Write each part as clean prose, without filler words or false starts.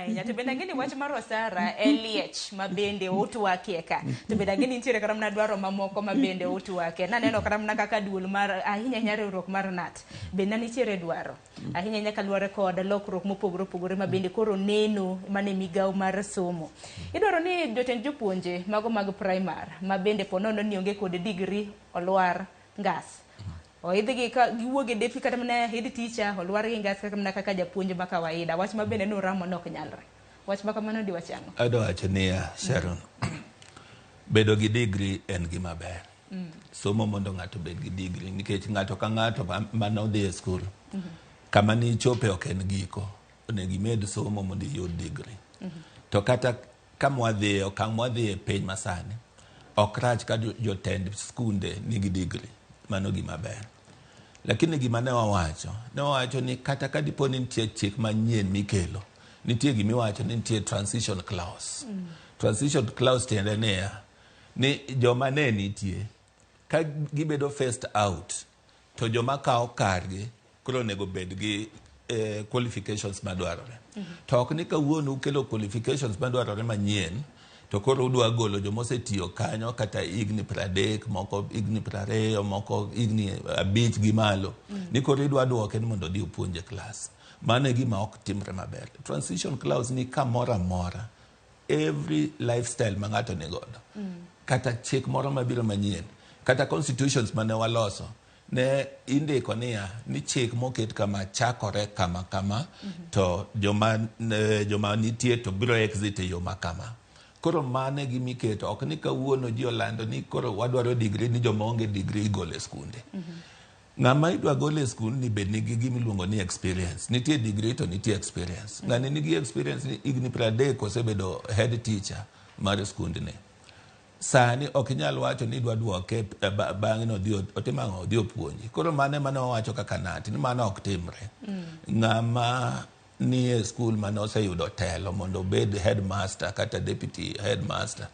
ahinya. To bende ngeni wach mar osara eliech mabende otuakie ka. To bende ngeni nitiere kata mana dwaro mamoko mabende otuakie. Naneno kata mana kaka duol mar ahinya riwruok mar NAT. Bende nitiere dwaro. Ahinya nyaka luore kod lokruok mopogore opogore mabende koro neno mane migawo mar somo. Idwaro ni jotend jopuonje mago mag primary mabende ponono ni onge kod digri olwar ngas. Oidhigi ka giwuoge depi kata mana head teacher olwar gi ngas kata mana kaka japuonj ma kawaida. Wach mabende no ramo nok nyalre. Wach makamano di wachango. Ado wacho ni Sharon. Bedo gi digri en gimaber. Somo mondo ng'ato bed gi digri nikech ng'ato ka ng'ato mano dhi e skul. Kama ni chope ok en giko. Onego imed somo mondo iyud digri. To kata kama wadhi okang' wadhi e piny masani ok rach ka jotend skunde nigi digri. Mano gimaber. Lakini gima ne wawacho ni kata ka dipo ni nitie chik manyien mikelo, nitie gima iwacho ni nitie transition clause. Transition clause tiende ni joma ne nitie ka gibedo first out to joma kawo kargi koro nego bed gi qualifications madwarore. To ok ni kawuono ukelo qualifications madwarore manyien to koro udwa golo joma osetiyo kanyo kata igni 30, moko igni 20, moko igni 5 gi malo. Ni koro idwa duoke ni mondo odhi opuonje klas. Mano e gima ok timre maber. Transition clause ni kamoro amora. Every lifestyle ma ng'ato ni godo. Kata chik moro mabiro manyien. Kata constitutions mane waloso. Ne indiko ni chik moket kama chakore kama to joma nitie to biro exit e yo makama. Koro mane gimiketo ok ni kawuono ji olando ni koro wadwaro digri ni joma onge digri igolo e skunde. Ng'ama idwa golo e skund ni bed nigi gimiluongo ni experience. Nitie digri to nitie experience. Ng'ani nigi experience ni igni 30 osebedo head teacher mar skund ni. Sani ok inyal wacho ni idwa duoke bang'e no otimang'o odhi opuonji. Koro mane wawacho kaka NAT ni mano ok timre. Ng'ama ni e skul mane oseyudo telo mondo obed headmaster kata deputy headmaster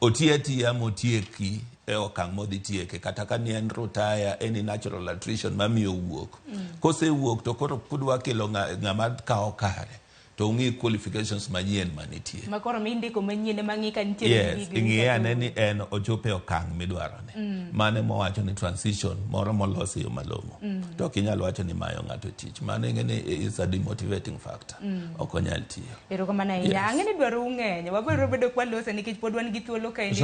otieti motieki e okang' modhi tieke kata ka ni en retire any natural attrition mamiyo wuok. Kose wuok to koro kudwa kelo ng'ama kawo kare to ung'i qualifications manyien manitie. Makoro mindiko manyien mang'i ka nitie digri. Yes, ing'iyane ni en ochope okang' midwarone. Mane mowacho ni transition moro molosi yo malong'o. To ok inyal wacho ni mayo ng'ato tich. Mane ng'eni is a demotivating factor. Ok onyal tiyo. Erokamano ahinya. Ang'eni dwaro ung'eny. Wabiro bedo kwalose nikech pod wan gi thuolo kaendi.